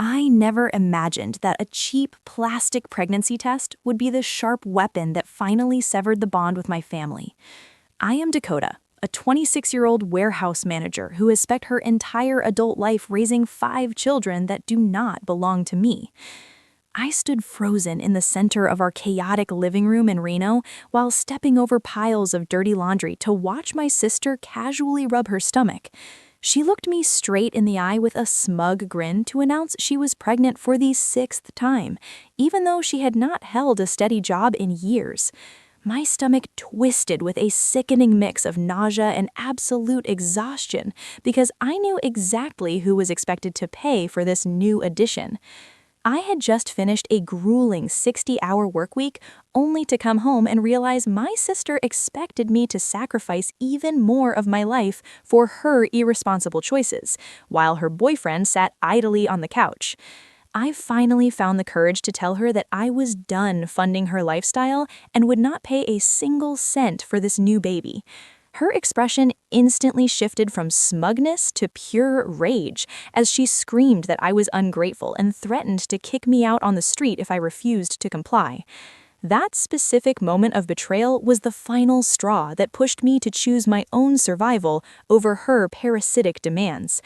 I never imagined that a cheap plastic pregnancy test would be the sharp weapon that finally severed the bond with my family. I am Dakota, a 26-year-old warehouse manager who has spent her entire adult life raising 5 children that do not belong to me. I stood frozen in the center of our chaotic living room in Reno while stepping over piles of dirty laundry to watch my sister casually rub her stomach. She looked me straight in the eye with a smug grin to announce she was pregnant for the 6th time, even though she had not held a steady job in years. My stomach twisted with a sickening mix of nausea and absolute exhaustion because I knew exactly who was expected to pay for this new addition. I had just finished a grueling 60-hour work week only to come home and realize my sister expected me to sacrifice even more of my life for her irresponsible choices, while her boyfriend sat idly on the couch. I finally found the courage to tell her that I was done funding her lifestyle and would not pay a single cent for this new baby. Her expression instantly shifted from smugness to pure rage as she screamed that I was ungrateful and threatened to kick me out on the street if I refused to comply. That specific moment of betrayal was the final straw that pushed me to choose my own survival over her parasitic demands.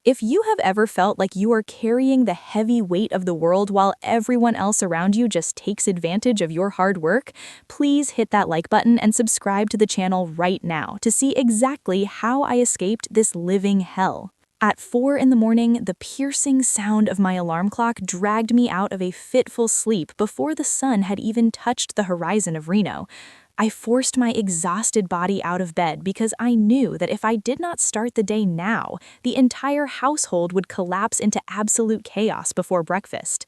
If you have ever felt like you are carrying the heavy weight of the world while everyone else around you just takes advantage of your hard work, please hit that like button and subscribe to the channel right now to see exactly how I escaped this living hell. At 4 in the morning, the piercing sound of my alarm clock dragged me out of a fitful sleep before the sun had even touched the horizon of Reno. I forced my exhausted body out of bed because I knew that if I did not start the day now, the entire household would collapse into absolute chaos before breakfast.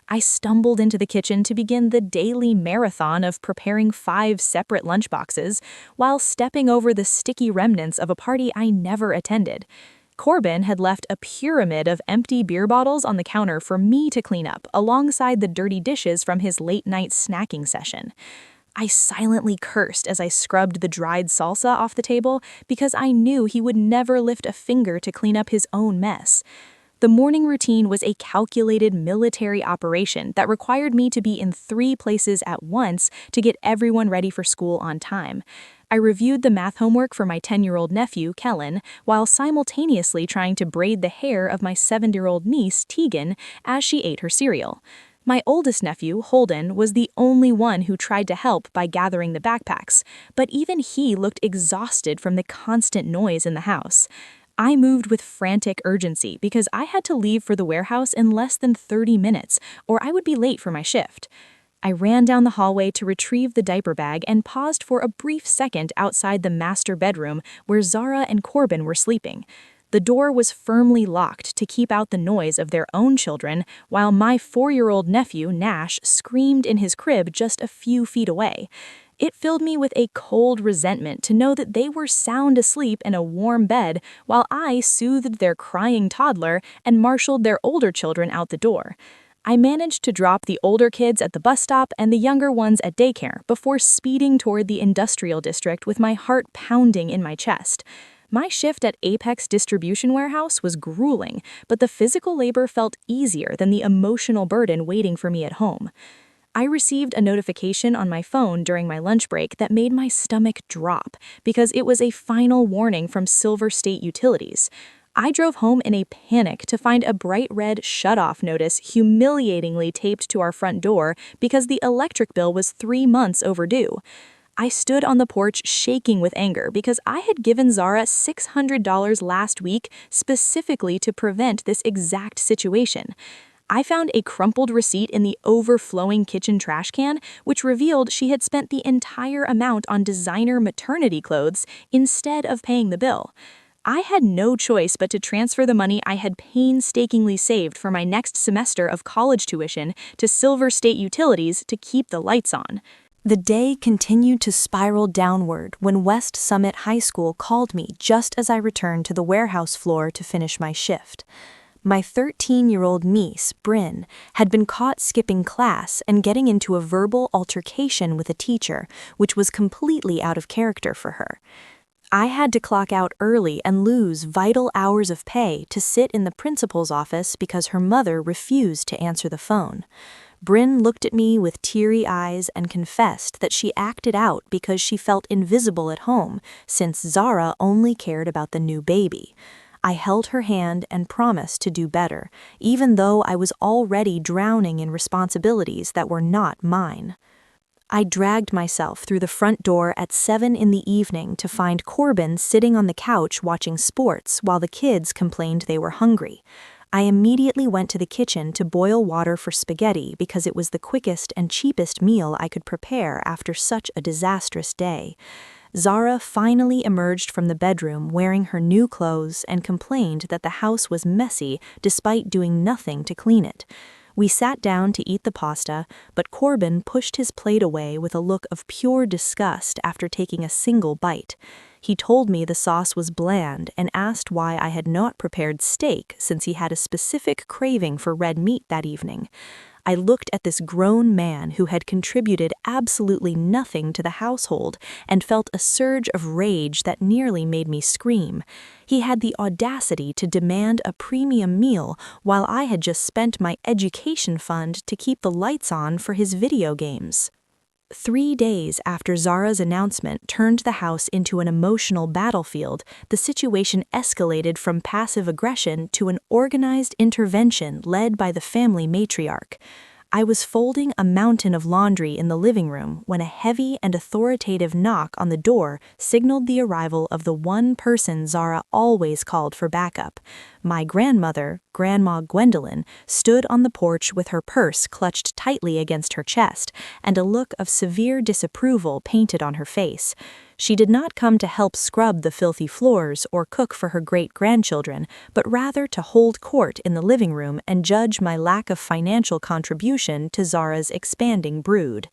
I stumbled into the kitchen to begin the daily marathon of preparing 5 separate lunchboxes while stepping over the sticky remnants of a party I never attended. Corbin had left a pyramid of empty beer bottles on the counter for me to clean up alongside the dirty dishes from his late-night snacking session. I silently cursed as I scrubbed the dried salsa off the table because I knew he would never lift a finger to clean up his own mess. The morning routine was a calculated military operation that required me to be in 3 places at once to get everyone ready for school on time. I reviewed the math homework for my 10-year-old nephew, Kellen, while simultaneously trying to braid the hair of my 7-year-old niece, Tegan, as she ate her cereal. My oldest nephew, Holden, was the only one who tried to help by gathering the backpacks, but even he looked exhausted from the constant noise in the house. I moved with frantic urgency because I had to leave for the warehouse in less than 30 minutes, or I would be late for my shift. I ran down the hallway to retrieve the diaper bag and paused for a brief second outside the master bedroom where Zara and Corbin were sleeping. The door was firmly locked to keep out the noise of their own children, while my 4-year-old nephew, Nash, screamed in his crib just a few feet away. It filled me with a cold resentment to know that they were sound asleep in a warm bed while I soothed their crying toddler and marshaled their older children out the door. I managed to drop the older kids at the bus stop and the younger ones at daycare before speeding toward the industrial district with my heart pounding in my chest. My shift at Apex Distribution Warehouse was grueling, but the physical labor felt easier than the emotional burden waiting for me at home. I received a notification on my phone during my lunch break that made my stomach drop because it was a final warning from Silver State Utilities. I drove home in a panic to find a bright red shut-off notice humiliatingly taped to our front door because the electric bill was 3 months overdue. I stood on the porch shaking with anger because I had given Zara $600 last week specifically to prevent this exact situation. I found a crumpled receipt in the overflowing kitchen trash can, which revealed she had spent the entire amount on designer maternity clothes instead of paying the bill. I had no choice but to transfer the money I had painstakingly saved for my next semester of college tuition to Silver State Utilities to keep the lights on. The day continued to spiral downward when West Summit High School called me just as I returned to the warehouse floor to finish my shift. My 13-year-old niece, Bryn, had been caught skipping class and getting into a verbal altercation with a teacher, which was completely out of character for her. I had to clock out early and lose vital hours of pay to sit in the principal's office because her mother refused to answer the phone. Bryn looked at me with teary eyes and confessed that she acted out because she felt invisible at home, since Zara only cared about the new baby. I held her hand and promised to do better, even though I was already drowning in responsibilities that were not mine. I dragged myself through the front door at 7 in the evening to find Corbin sitting on the couch watching sports while the kids complained they were hungry. I immediately went to the kitchen to boil water for spaghetti because it was the quickest and cheapest meal I could prepare after such a disastrous day. Zara finally emerged from the bedroom wearing her new clothes and complained that the house was messy despite doing nothing to clean it. We sat down to eat the pasta, but Corbin pushed his plate away with a look of pure disgust after taking a single bite. He told me the sauce was bland and asked why I had not prepared steak since he had a specific craving for red meat that evening. I looked at this grown man who had contributed absolutely nothing to the household and felt a surge of rage that nearly made me scream. He had the audacity to demand a premium meal while I had just spent my education fund to keep the lights on for his video games. 3 days after Zara's announcement turned the house into an emotional battlefield, the situation escalated from passive aggression to an organized intervention led by the family matriarch. I was folding a mountain of laundry in the living room when a heavy and authoritative knock on the door signaled the arrival of the one person Zara always called for backup. My grandmother, Grandma Gwendolyn, stood on the porch with her purse clutched tightly against her chest and a look of severe disapproval painted on her face. She did not come to help scrub the filthy floors or cook for her great-grandchildren, but rather to hold court in the living room and judge my lack of financial contribution to Zara's expanding brood.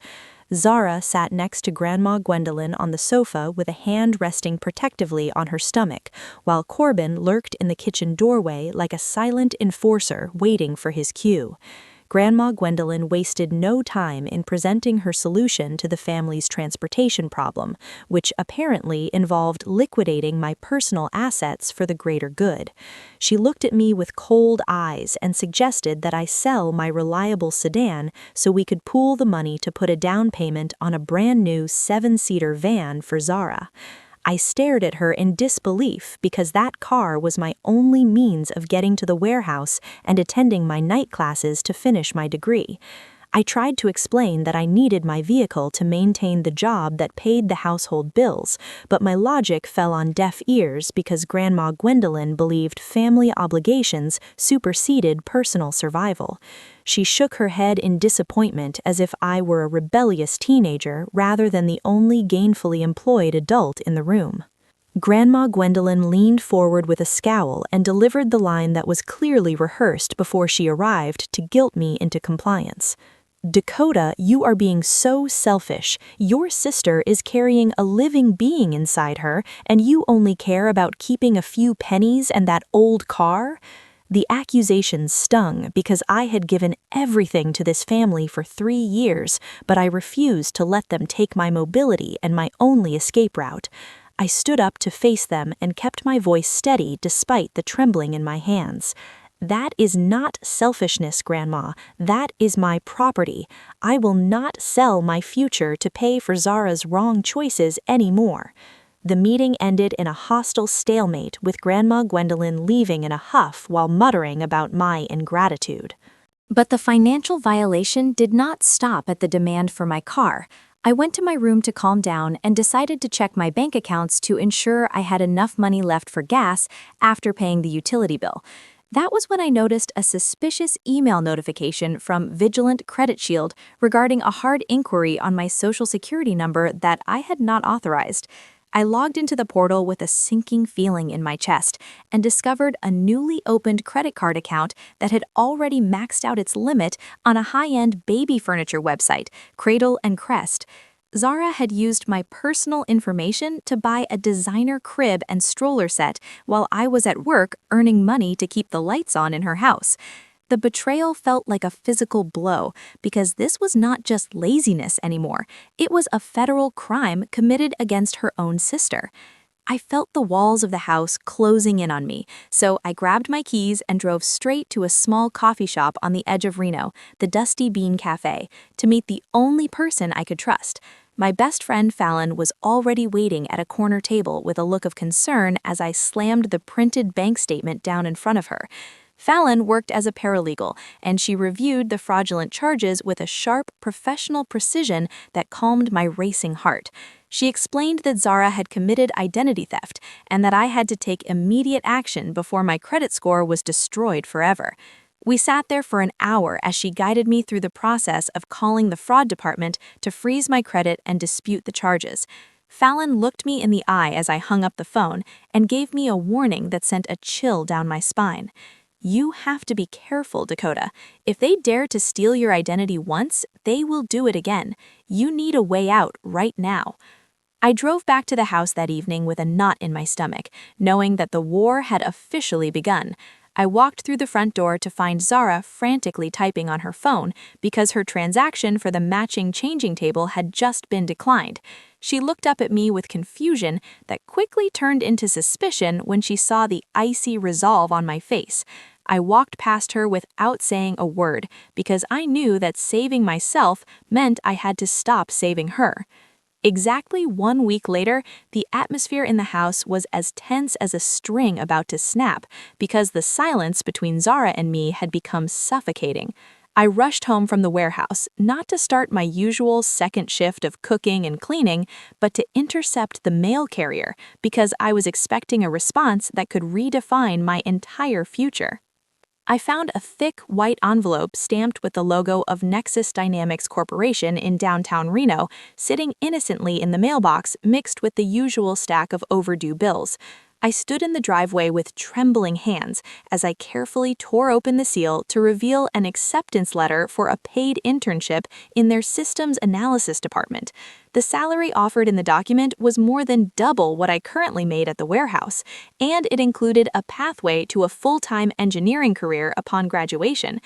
Zara sat next to Grandma Gwendolyn on the sofa with a hand resting protectively on her stomach, while Corbin lurked in the kitchen doorway like a silent enforcer waiting for his cue. Grandma Gwendolyn wasted no time in presenting her solution to the family's transportation problem, which apparently involved liquidating my personal assets for the greater good. She looked at me with cold eyes and suggested that I sell my reliable sedan so we could pool the money to put a down payment on a brand new 7-seater van for Zara. I stared at her in disbelief because that car was my only means of getting to the warehouse and attending my night classes to finish my degree. I tried to explain that I needed my vehicle to maintain the job that paid the household bills, but my logic fell on deaf ears because Grandma Gwendolyn believed family obligations superseded personal survival. She shook her head in disappointment as if I were a rebellious teenager rather than the only gainfully employed adult in the room. Grandma Gwendolyn leaned forward with a scowl and delivered the line that was clearly rehearsed before she arrived to guilt me into compliance. "Dakota, you are being so selfish. Your sister is carrying a living being inside her, and you only care about keeping a few pennies and that old car?" The accusations stung because I had given everything to this family for 3 years, but I refused to let them take my mobility and my only escape route. I stood up to face them and kept my voice steady despite the trembling in my hands. "That is not selfishness, Grandma. That is my property. I will not sell my future to pay for Zara's wrong choices anymore." The meeting ended in a hostile stalemate with Grandma Gwendolyn leaving in a huff while muttering about my ingratitude. But the financial violation did not stop at the demand for my car. I went to my room to calm down and decided to check my bank accounts to ensure I had enough money left for gas after paying the utility bill. That was when I noticed a suspicious email notification from Vigilant Credit Shield regarding a hard inquiry on my Social Security number that I had not authorized. I logged into the portal with a sinking feeling in my chest and discovered a newly opened credit card account that had already maxed out its limit on a high-end baby furniture website, Cradle and Crest. Zara had used my personal information to buy a designer crib and stroller set while I was at work earning money to keep the lights on in her house. The betrayal felt like a physical blow because this was not just laziness anymore. It was a federal crime committed against her own sister. I felt the walls of the house closing in on me, so I grabbed my keys and drove straight to a small coffee shop on the edge of Reno, the Dusty Bean Cafe, to meet the only person I could trust. My best friend Fallon was already waiting at a corner table with a look of concern as I slammed the printed bank statement down in front of her. Fallon worked as a paralegal, and she reviewed the fraudulent charges with a sharp, professional precision that calmed my racing heart. She explained that Zara had committed identity theft and that I had to take immediate action before my credit score was destroyed forever. We sat there for an hour as she guided me through the process of calling the fraud department to freeze my credit and dispute the charges. Fallon looked me in the eye as I hung up the phone and gave me a warning that sent a chill down my spine. You have to be careful, Dakota. If they dare to steal your identity once, they will do it again. You need a way out right now. I drove back to the house that evening with a knot in my stomach, knowing that the war had officially begun. I walked through the front door to find Zara frantically typing on her phone because her transaction for the matching changing table had just been declined. She looked up at me with confusion that quickly turned into suspicion when she saw the icy resolve on my face. I walked past her without saying a word because I knew that saving myself meant I had to stop saving her. Exactly 1 week later, the atmosphere in the house was as tense as a string about to snap because the silence between Zara and me had become suffocating. I rushed home from the warehouse, not to start my usual second shift of cooking and cleaning, but to intercept the mail carrier because I was expecting a response that could redefine my entire future. I found a thick white envelope stamped with the logo of Nexus Dynamics Corporation in downtown Reno, sitting innocently in the mailbox mixed with the usual stack of overdue bills. I stood in the driveway with trembling hands as I carefully tore open the seal to reveal an acceptance letter for a paid internship in their systems analysis department. The salary offered in the document was more than double what I currently made at the warehouse, and it included a pathway to a full-time engineering career upon graduation.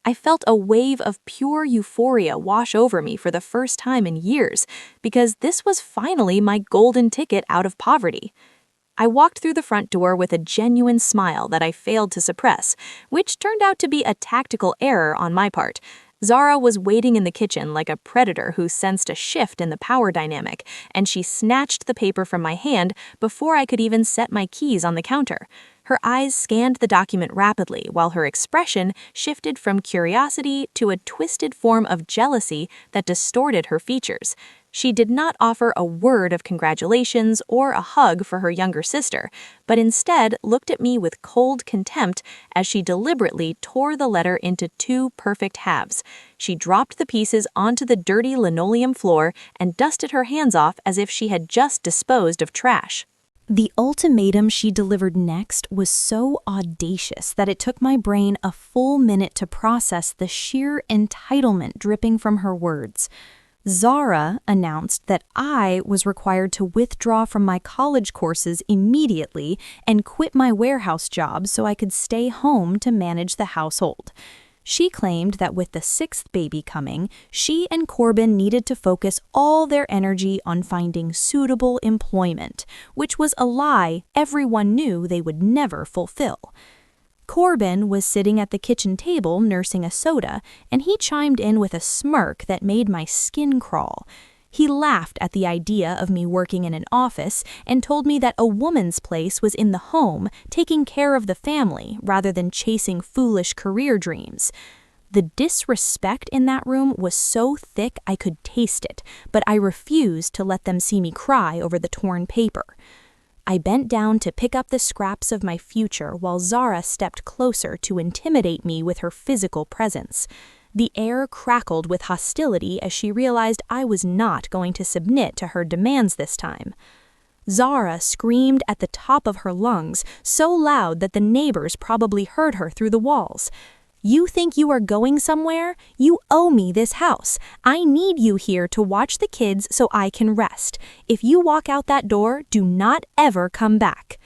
I felt a wave of pure euphoria wash over me for the first time in years, because this was finally my golden ticket out of poverty. I walked through the front door with a genuine smile that I failed to suppress, which turned out to be a tactical error on my part. Zara was waiting in the kitchen like a predator who sensed a shift in the power dynamic, and she snatched the paper from my hand before I could even set my keys on the counter. Her eyes scanned the document rapidly while her expression shifted from curiosity to a twisted form of jealousy that distorted her features. She did not offer a word of congratulations or a hug for her younger sister, but instead looked at me with cold contempt as she deliberately tore the letter into 2 perfect halves. She dropped the pieces onto the dirty linoleum floor and dusted her hands off as if she had just disposed of trash. The ultimatum she delivered next was so audacious that it took my brain a full minute to process the sheer entitlement dripping from her words. Zara announced that I was required to withdraw from my college courses immediately and quit my warehouse job so I could stay home to manage the household. She claimed that with the 6th baby coming, she and Corbin needed to focus all their energy on finding suitable employment, which was a lie everyone knew they would never fulfill. Corbin was sitting at the kitchen table nursing a soda, and he chimed in with a smirk that made my skin crawl. He laughed at the idea of me working in an office and told me that a woman's place was in the home, taking care of the family rather than chasing foolish career dreams. The disrespect in that room was so thick I could taste it, but I refused to let them see me cry over the torn paper. I bent down to pick up the scraps of my future while Zara stepped closer to intimidate me with her physical presence. The air crackled with hostility as she realized I was not going to submit to her demands this time. Zara screamed at the top of her lungs, so loud that the neighbors probably heard her through the walls. "You think you are going somewhere? You owe me this house. I need you here to watch the kids so I can rest. If you walk out that door, do not ever come back."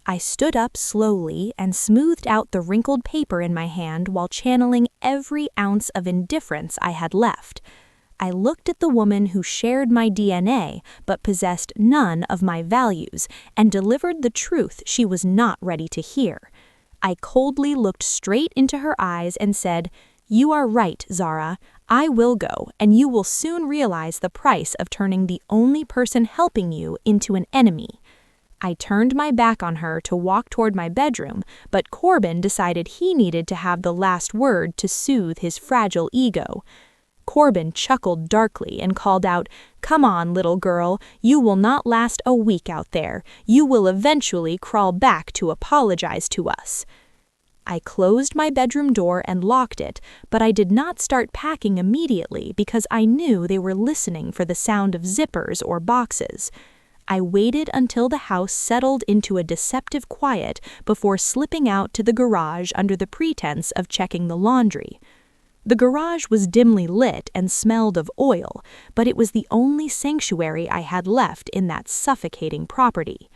I stood up slowly and smoothed out the wrinkled paper in my hand while channeling every ounce of indifference I had left. I looked at the woman who shared my DNA but possessed none of my values and delivered the truth she was not ready to hear. I coldly looked straight into her eyes and said, "You are right, Zara. I will go, and you will soon realize the price of turning the only person helping you into an enemy." I turned my back on her to walk toward my bedroom, but Corbin decided he needed to have the last word to soothe his fragile ego. Corbin chuckled darkly and called out, "Come on, little girl, you will not last a week out there. You will eventually crawl back to apologize to us." I closed my bedroom door and locked it, but I did not start packing immediately because I knew they were listening for the sound of zippers or boxes. I waited until the house settled into a deceptive quiet before slipping out to the garage under the pretense of checking the laundry. The garage was dimly lit and smelled of oil, but it was the only sanctuary I had left in that suffocating property.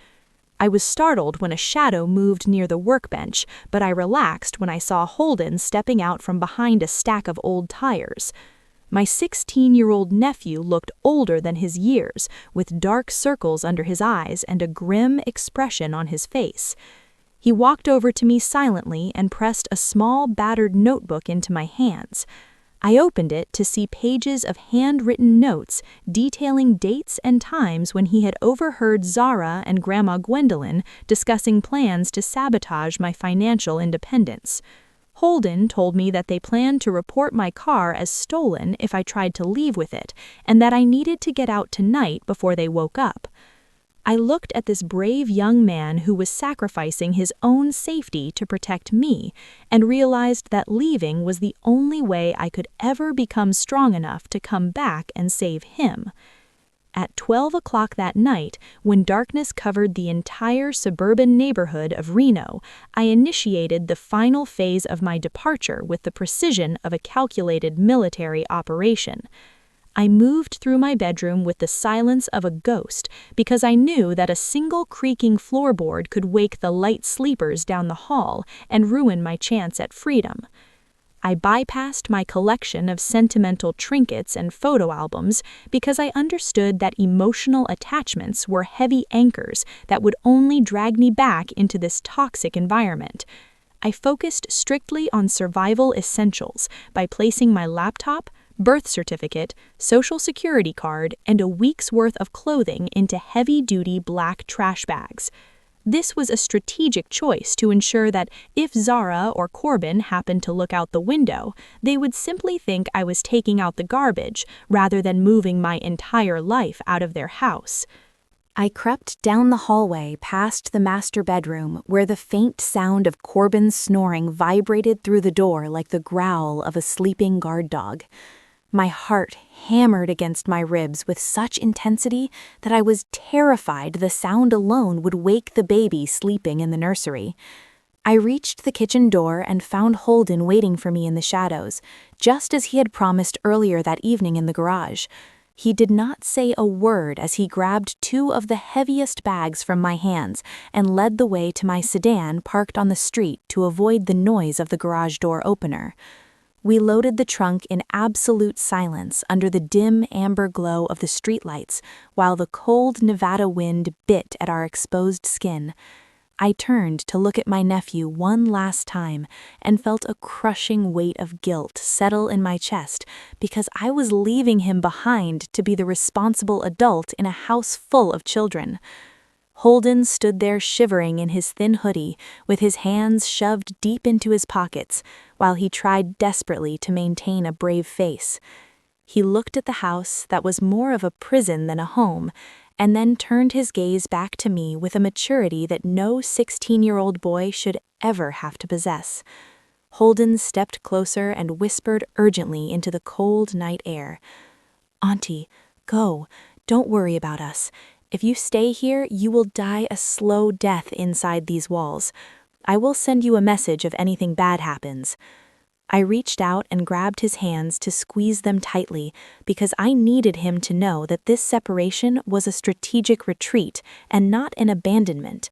I was startled when a shadow moved near the workbench, but I relaxed when I saw Holden stepping out from behind a stack of old tires. My 16-year-old nephew looked older than his years, with dark circles under his eyes and a grim expression on his face. He walked over to me silently and pressed a small, battered notebook into my hands. I opened it to see pages of handwritten notes detailing dates and times when he had overheard Zara and Grandma Gwendolyn discussing plans to sabotage my financial independence. Holden told me that they planned to report my car as stolen if I tried to leave with it, and that I needed to get out tonight before they woke up. I looked at this brave young man who was sacrificing his own safety to protect me and realized that leaving was the only way I could ever become strong enough to come back and save him. At 12 o'clock that night, when darkness covered the entire suburban neighborhood of Reno, I initiated the final phase of my departure with the precision of a calculated military operation. I moved through my bedroom with the silence of a ghost because I knew that a single creaking floorboard could wake the light sleepers down the hall and ruin my chance at freedom. I bypassed my collection of sentimental trinkets and photo albums because I understood that emotional attachments were heavy anchors that would only drag me back into this toxic environment. I focused strictly on survival essentials by placing my laptop, birth certificate, social security card, and a week's worth of clothing into heavy-duty black trash bags. This was a strategic choice to ensure that if Zara or Corbin happened to look out the window, they would simply think I was taking out the garbage rather than moving my entire life out of their house. I crept down the hallway past the master bedroom where the faint sound of Corbin's snoring vibrated through the door like the growl of a sleeping guard dog. My heart hammered against my ribs with such intensity that I was terrified the sound alone would wake the baby sleeping in the nursery. I reached the kitchen door and found Holden waiting for me in the shadows, just as he had promised earlier that evening in the garage. He did not say a word as he grabbed two of the heaviest bags from my hands and led the way to my sedan parked on the street to avoid the noise of the garage door opener. We loaded the trunk in absolute silence under the dim amber glow of the streetlights, while the cold Nevada wind bit at our exposed skin. I turned to look at my nephew one last time and felt a crushing weight of guilt settle in my chest because I was leaving him behind to be the responsible adult in a house full of children. Holden stood there shivering in his thin hoodie, with his hands shoved deep into his pockets, while he tried desperately to maintain a brave face. He looked at the house that was more of a prison than a home, and then turned his gaze back to me with a maturity that no 16-year-old boy should ever have to possess. Holden stepped closer and whispered urgently into the cold night air. "Auntie, go. Don't worry about us. If you stay here, you will die a slow death inside these walls. I will send you a message if anything bad happens." I reached out and grabbed his hands to squeeze them tightly because I needed him to know that this separation was a strategic retreat and not an abandonment.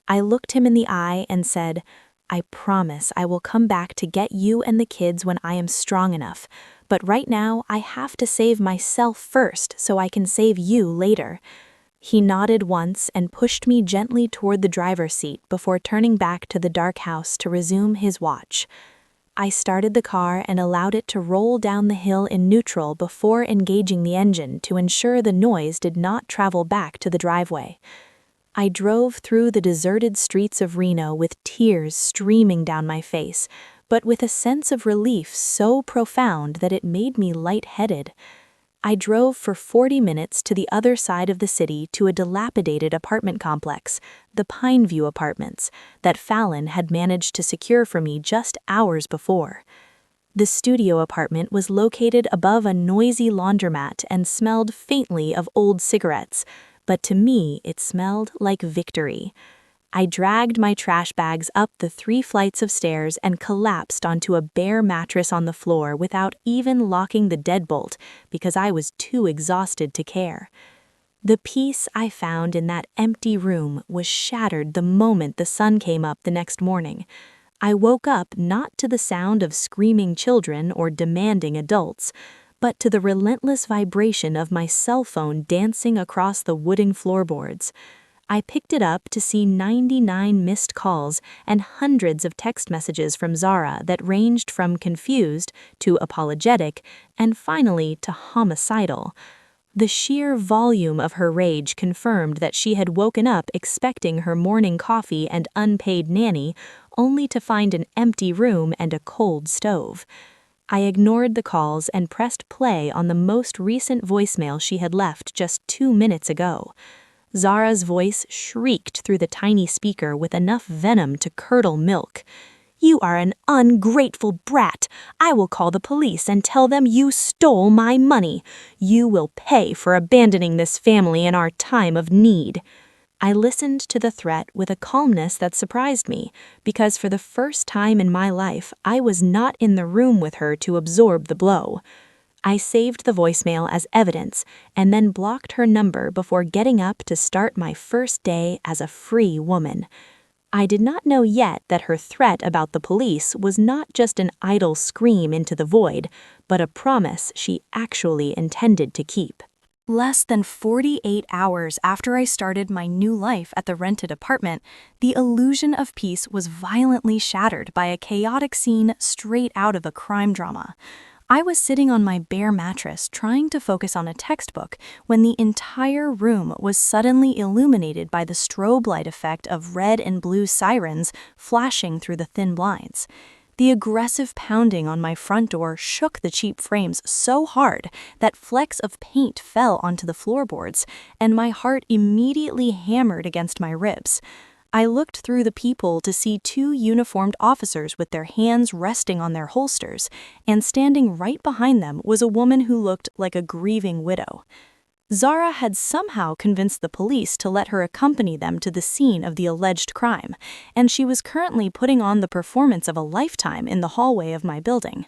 I looked him in the eye and said, "I promise I will come back to get you and the kids when I am strong enough, but right now I have to save myself first so I can save you later." He nodded once and pushed me gently toward the driver's seat before turning back to the dark house to resume his watch. I started the car and allowed it to roll down the hill in neutral before engaging the engine to ensure the noise did not travel back to the driveway. I drove through the deserted streets of Reno with tears streaming down my face, but with a sense of relief so profound that it made me lightheaded. I drove for 40 minutes to the other side of the city to a dilapidated apartment complex, the Pineview Apartments, that Fallon had managed to secure for me just hours before. The studio apartment was located above a noisy laundromat and smelled faintly of old cigarettes, but to me it smelled like victory. I dragged my trash bags up the 3 flights of stairs and collapsed onto a bare mattress on the floor without even locking the deadbolt because I was too exhausted to care. The peace I found in that empty room was shattered the moment the sun came up the next morning. I woke up not to the sound of screaming children or demanding adults, but to the relentless vibration of my cell phone dancing across the wooden floorboards. I picked it up to see 99 missed calls and hundreds of text messages from Zara that ranged from confused to apologetic and finally to homicidal. The sheer volume of her rage confirmed that she had woken up expecting her morning coffee and unpaid nanny, only to find an empty room and a cold stove. I ignored the calls and pressed play on the most recent voicemail she had left just 2 minutes ago. Zara's voice shrieked through the tiny speaker with enough venom to curdle milk. "You are an ungrateful brat. I will call the police and tell them you stole my money. You will pay for abandoning this family in our time of need." I listened to the threat with a calmness that surprised me, because for the first time in my life, I was not in the room with her to absorb the blow. I saved the voicemail as evidence and then blocked her number before getting up to start my first day as a free woman. I did not know yet that her threat about the police was not just an idle scream into the void, but a promise she actually intended to keep. Less than 48 hours after I started my new life at the rented apartment, the illusion of peace was violently shattered by a chaotic scene straight out of a crime drama. I was sitting on my bare mattress trying to focus on a textbook when the entire room was suddenly illuminated by the strobe light effect of red and blue sirens flashing through the thin blinds. The aggressive pounding on my front door shook the cheap frames so hard that flecks of paint fell onto the floorboards, and my heart immediately hammered against my ribs. I looked through the peephole to see 2 uniformed officers with their hands resting on their holsters, and standing right behind them was a woman who looked like a grieving widow. Zara had somehow convinced the police to let her accompany them to the scene of the alleged crime, and she was currently putting on the performance of a lifetime in the hallway of my building.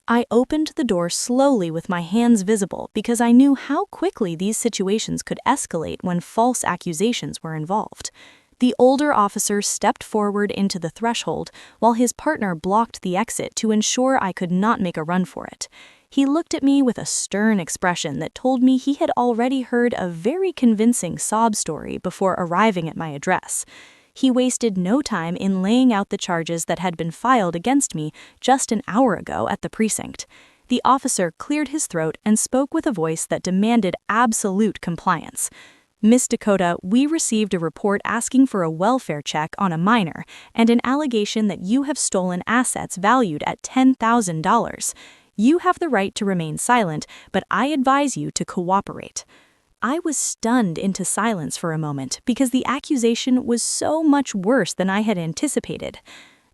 I opened the door slowly with my hands visible because I knew how quickly these situations could escalate when false accusations were involved. The older officer stepped forward into the threshold while his partner blocked the exit to ensure I could not make a run for it. He looked at me with a stern expression that told me he had already heard a very convincing sob story before arriving at my address. He wasted no time in laying out the charges that had been filed against me just an hour ago at the precinct. The officer cleared his throat and spoke with a voice that demanded absolute compliance. "Miss Dakota, we received a report asking for a welfare check on a minor and an allegation that you have stolen assets valued at $10,000. You have the right to remain silent, but I advise you to cooperate." I was stunned into silence for a moment because the accusation was so much worse than I had anticipated.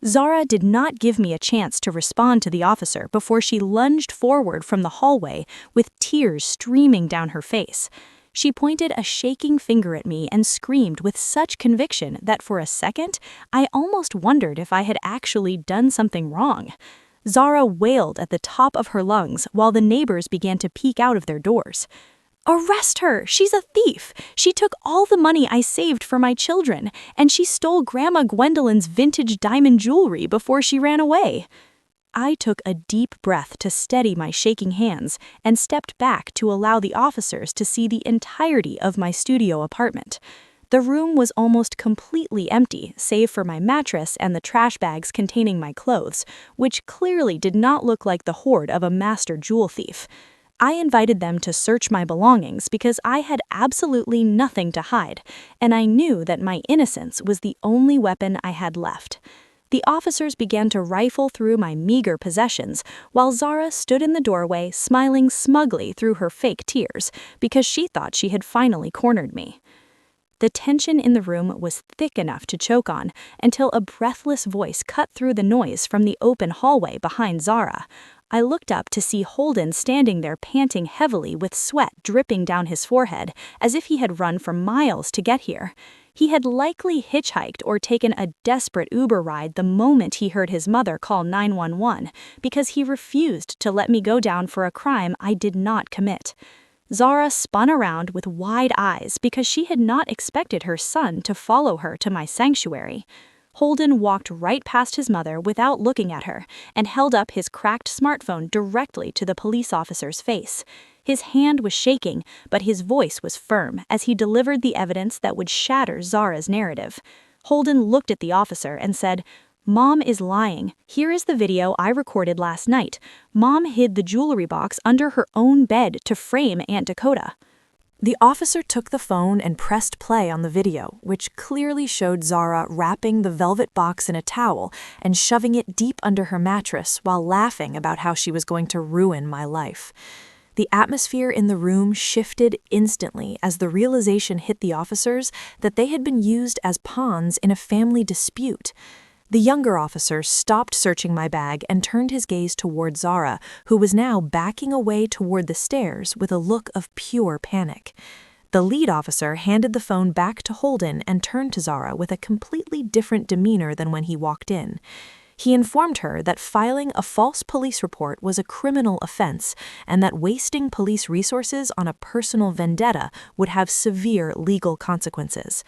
Zara did not give me a chance to respond to the officer before she lunged forward from the hallway with tears streaming down her face. She pointed a shaking finger at me and screamed with such conviction that for a second, I almost wondered if I had actually done something wrong. Zara wailed at the top of her lungs while the neighbors began to peek out of their doors. "Arrest her! She's a thief! She took all the money I saved for my children, and she stole Grandma Gwendolyn's vintage diamond jewelry before she ran away." I took a deep breath to steady my shaking hands and stepped back to allow the officers to see the entirety of my studio apartment. The room was almost completely empty, save for my mattress and the trash bags containing my clothes, which clearly did not look like the hoard of a master jewel thief. I invited them to search my belongings because I had absolutely nothing to hide, and I knew that my innocence was the only weapon I had left. The officers began to rifle through my meager possessions, while Zara stood in the doorway smiling smugly through her fake tears because she thought she had finally cornered me. The tension in the room was thick enough to choke on until a breathless voice cut through the noise from the open hallway behind Zara. I looked up to see Holden standing there panting heavily with sweat dripping down his forehead as if he had run for miles to get here. He had likely hitchhiked or taken a desperate Uber ride the moment he heard his mother call 911 because he refused to let me go down for a crime I did not commit. Zara spun around with wide eyes because she had not expected her son to follow her to my sanctuary. Holden walked right past his mother without looking at her and held up his cracked smartphone directly to the police officer's face. His hand was shaking, but his voice was firm as he delivered the evidence that would shatter Zara's narrative. Holden looked at the officer and said, "Mom is lying. Here is the video I recorded last night. Mom hid the jewelry box under her own bed to frame Aunt Dakota." The officer took the phone and pressed play on the video, which clearly showed Zara wrapping the velvet box in a towel and shoving it deep under her mattress while laughing about how she was going to ruin my life. The atmosphere in the room shifted instantly as the realization hit the officers that they had been used as pawns in a family dispute. The younger officer stopped searching my bag and turned his gaze toward Zara, who was now backing away toward the stairs with a look of pure panic. The lead officer handed the phone back to Holden and turned to Zara with a completely different demeanor than when he walked in. He informed her that filing a false police report was a criminal offense and that wasting police resources on a personal vendetta would have severe legal consequences.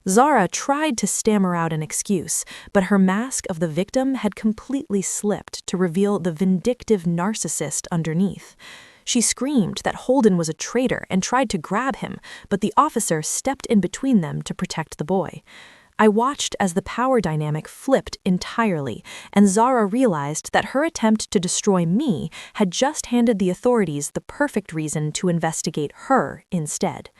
Zara tried to stammer out an excuse, but her mask of the victim had completely slipped to reveal the vindictive narcissist underneath. She screamed that Holden was a traitor and tried to grab him, but the officer stepped in between them to protect the boy. I watched as the power dynamic flipped entirely, and Zara realized that her attempt to destroy me had just handed the authorities the perfect reason to investigate her instead.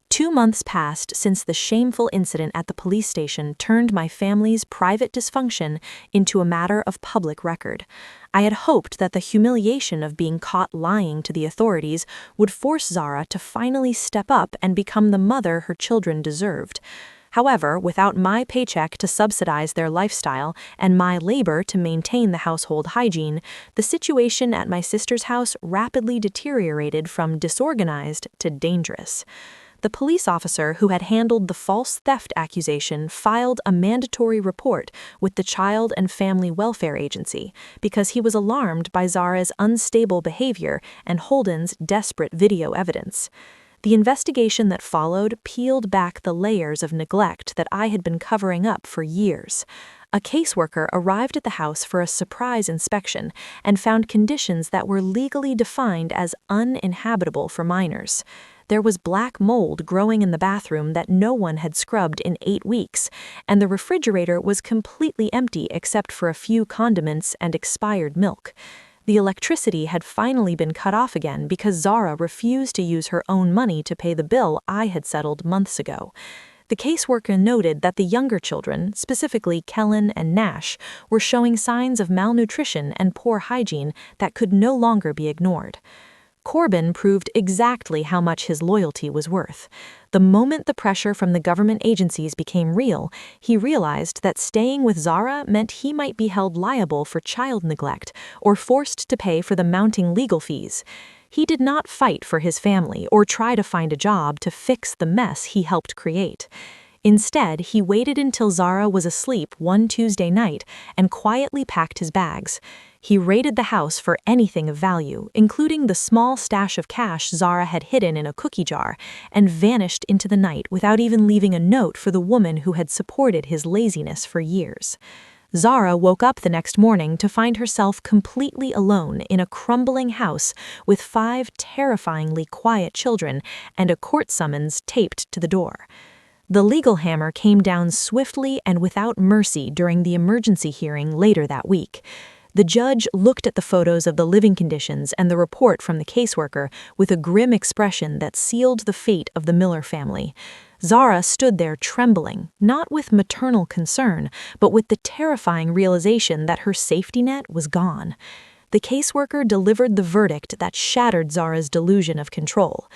2 months passed since the shameful incident at the police station turned my family's private dysfunction into a matter of public record. I had hoped that the humiliation of being caught lying to the authorities would force Zara to finally step up and become the mother her children deserved. However, without my paycheck to subsidize their lifestyle and my labor to maintain the household hygiene, the situation at my sister's house rapidly deteriorated from disorganized to dangerous. The police officer who had handled the false theft accusation filed a mandatory report with the Child and Family Welfare Agency because he was alarmed by Zara's unstable behavior and Holden's desperate video evidence. The investigation that followed peeled back the layers of neglect that I had been covering up for years. A caseworker arrived at the house for a surprise inspection and found conditions that were legally defined as uninhabitable for minors. There was black mold growing in the bathroom that no one had scrubbed in 8 weeks, and the refrigerator was completely empty except for a few condiments and expired milk. The electricity had finally been cut off again because Zara refused to use her own money to pay the bill I had settled months ago. The caseworker noted that the younger children, specifically Kellen and Nash, were showing signs of malnutrition and poor hygiene that could no longer be ignored. Corbin proved exactly how much his loyalty was worth. The moment the pressure from the government agencies became real, he realized that staying with Zara meant he might be held liable for child neglect or forced to pay for the mounting legal fees. He did not fight for his family or try to find a job to fix the mess he helped create. Instead, he waited until Zara was asleep one Tuesday night and quietly packed his bags. He raided the house for anything of value, including the small stash of cash Zara had hidden in a cookie jar, and vanished into the night without even leaving a note for the woman who had supported his laziness for years. Zara woke up the next morning to find herself completely alone in a crumbling house with 5 terrifyingly quiet children and a court summons taped to the door. The legal hammer came down swiftly and without mercy during the emergency hearing later that week. The judge looked at the photos of the living conditions and the report from the caseworker with a grim expression that sealed the fate of the Miller family. Zara stood there trembling, not with maternal concern, but with the terrifying realization that her safety net was gone. The caseworker delivered the verdict that shattered Zara's delusion of control.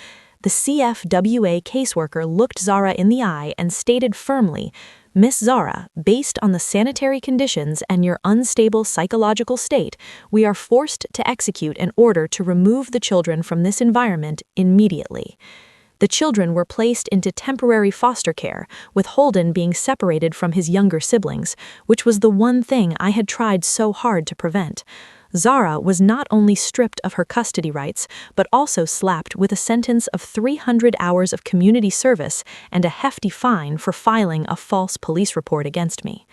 The CFWA caseworker looked Zara in the eye and stated firmly, "Miss Zara, based on the sanitary conditions and your unstable psychological state, we are forced to execute an order to remove the children from this environment immediately." The children were placed into temporary foster care, with Holden being separated from his younger siblings, which was the one thing I had tried so hard to prevent. Zara was not only stripped of her custody rights, but also slapped with a sentence of 300 hours of community service and a hefty fine for filing a false police report against me.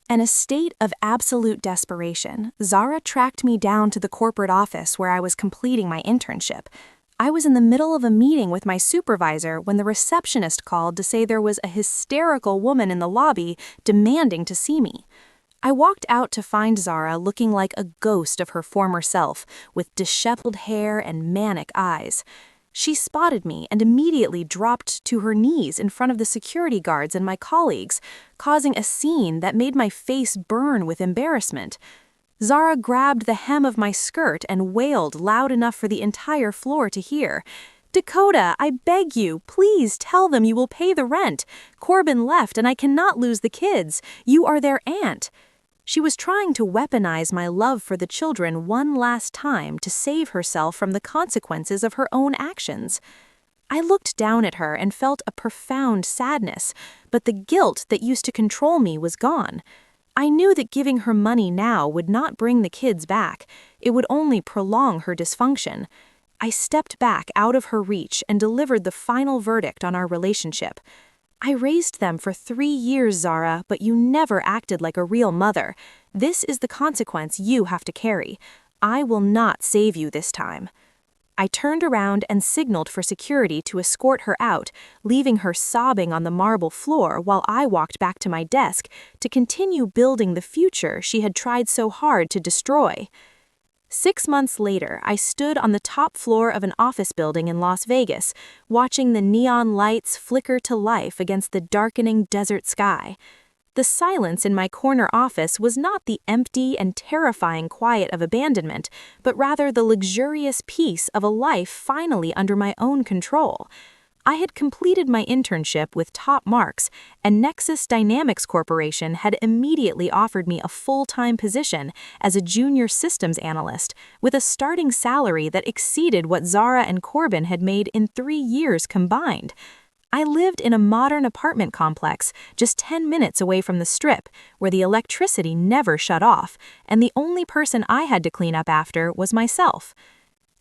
In a state of absolute desperation, Zara tracked me down to the corporate office where I was completing my internship. I was in the middle of a meeting with my supervisor when the receptionist called to say there was a hysterical woman in the lobby demanding to see me. I walked out to find Zara looking like a ghost of her former self, with disheveled hair and manic eyes. She spotted me and immediately dropped to her knees in front of the security guards and my colleagues, causing a scene that made my face burn with embarrassment. Zara grabbed the hem of my skirt and wailed loud enough for the entire floor to hear. "Dakota, I beg you, please tell them you will pay the rent. Corbin left and I cannot lose the kids. You are their aunt." She was trying to weaponize my love for the children one last time to save herself from the consequences of her own actions. I looked down at her and felt a profound sadness, but the guilt that used to control me was gone. I knew that giving her money now would not bring the kids back. It would only prolong her dysfunction. I stepped back out of her reach and delivered the final verdict on our relationship. "I raised them for 3 years, Zara, but you never acted like a real mother. This is the consequence you have to carry. I will not save you this time." I turned around and signaled for security to escort her out, leaving her sobbing on the marble floor while I walked back to my desk to continue building the future she had tried so hard to destroy. 6 months later, I stood on the top floor of an office building in Las Vegas, watching the neon lights flicker to life against the darkening desert sky. The silence in my corner office was not the empty and terrifying quiet of abandonment, but rather the luxurious peace of a life finally under my own control. I had completed my internship with top marks, and Nexus Dynamics Corporation had immediately offered me a full-time position as a junior systems analyst with a starting salary that exceeded what Zara and Corbin had made in 3 years combined. I lived in a modern apartment complex just 10 minutes away from the Strip, where the electricity never shut off, and the only person I had to clean up after was myself.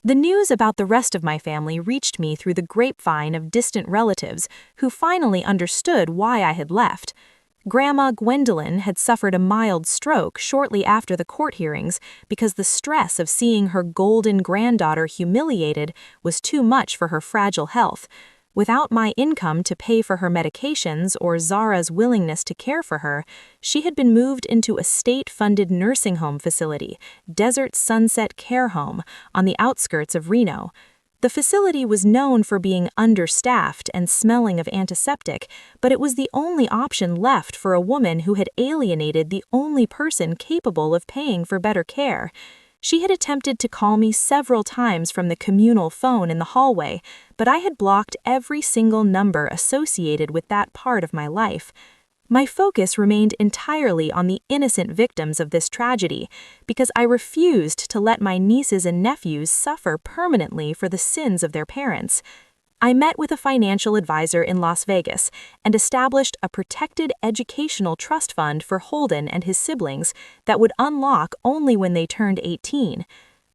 The news about the rest of my family reached me through the grapevine of distant relatives who finally understood why I had left. Grandma Gwendolyn had suffered a mild stroke shortly after the court hearings because the stress of seeing her golden granddaughter humiliated was too much for her fragile health. Without my income to pay for her medications or Zara's willingness to care for her, she had been moved into a state-funded nursing home facility, Desert Sunset Care Home, on the outskirts of Reno. The facility was known for being understaffed and smelling of antiseptic, but it was the only option left for a woman who had alienated the only person capable of paying for better care. She had attempted to call me several times from the communal phone in the hallway, but I had blocked every single number associated with that part of my life. My focus remained entirely on the innocent victims of this tragedy, because I refused to let my nieces and nephews suffer permanently for the sins of their parents. I met with a financial advisor in Las Vegas and established a protected educational trust fund for Holden and his siblings that would unlock only when they turned 18.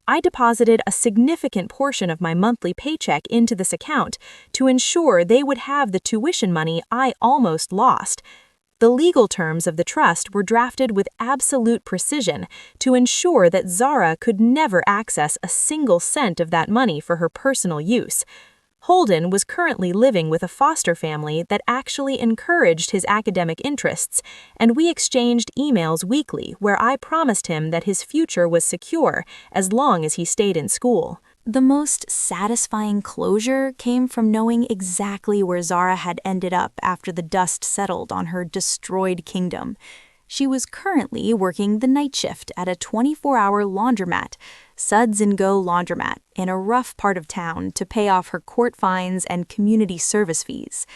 I deposited a significant portion of my monthly paycheck into this account to ensure they would have the tuition money I almost lost. The legal terms of the trust were drafted with absolute precision to ensure that Zara could never access a single cent of that money for her personal use. Holden was currently living with a foster family that actually encouraged his academic interests, and we exchanged emails weekly where I promised him that his future was secure as long as he stayed in school. The most satisfying closure came from knowing exactly where Zara had ended up after the dust settled on her destroyed kingdom. She was currently working the night shift at a 24-hour laundromat, Suds & Go laundromat, in a rough part of town to pay off her court fines and community service fees.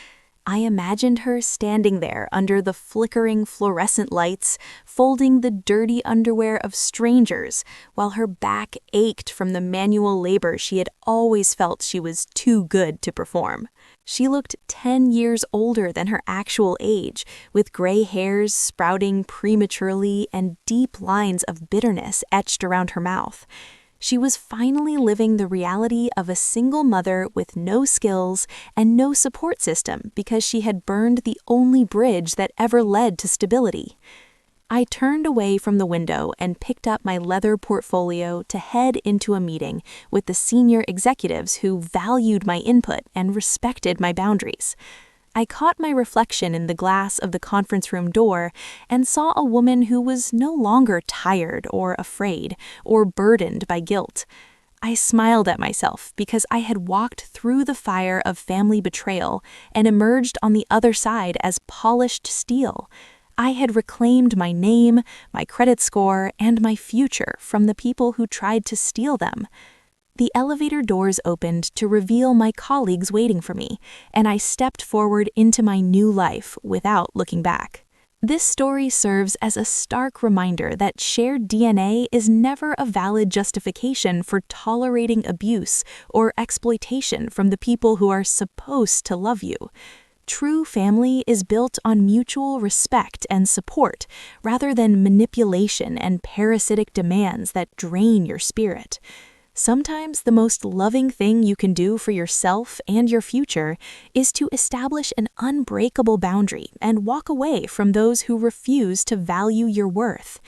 I imagined her standing there under the flickering fluorescent lights, folding the dirty underwear of strangers, while her back ached from the manual labor she had always felt she was too good to perform. She looked 10 years older than her actual age, with gray hairs sprouting prematurely and deep lines of bitterness etched around her mouth. She was finally living the reality of a single mother with no skills and no support system because she had burned the only bridge that ever led to stability. I turned away from the window and picked up my leather portfolio to head into a meeting with the senior executives who valued my input and respected my boundaries. I caught my reflection in the glass of the conference room door and saw a woman who was no longer tired or afraid or burdened by guilt. I smiled at myself because I had walked through the fire of family betrayal and emerged on the other side as polished steel. I had reclaimed my name, my credit score, and my future from the people who tried to steal them. The elevator doors opened to reveal my colleagues waiting for me, and I stepped forward into my new life without looking back. This story serves as a stark reminder that shared DNA is never a valid justification for tolerating abuse or exploitation from the people who are supposed to love you. True family is built on mutual respect and support, rather than manipulation and parasitic demands that drain your spirit. Sometimes the most loving thing you can do for yourself and your future is to establish an unbreakable boundary and walk away from those who refuse to value your worth.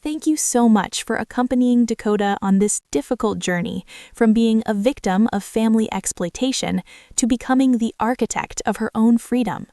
Thank you so much for accompanying Dakota on this difficult journey from being a victim of family exploitation to becoming the architect of her own freedom.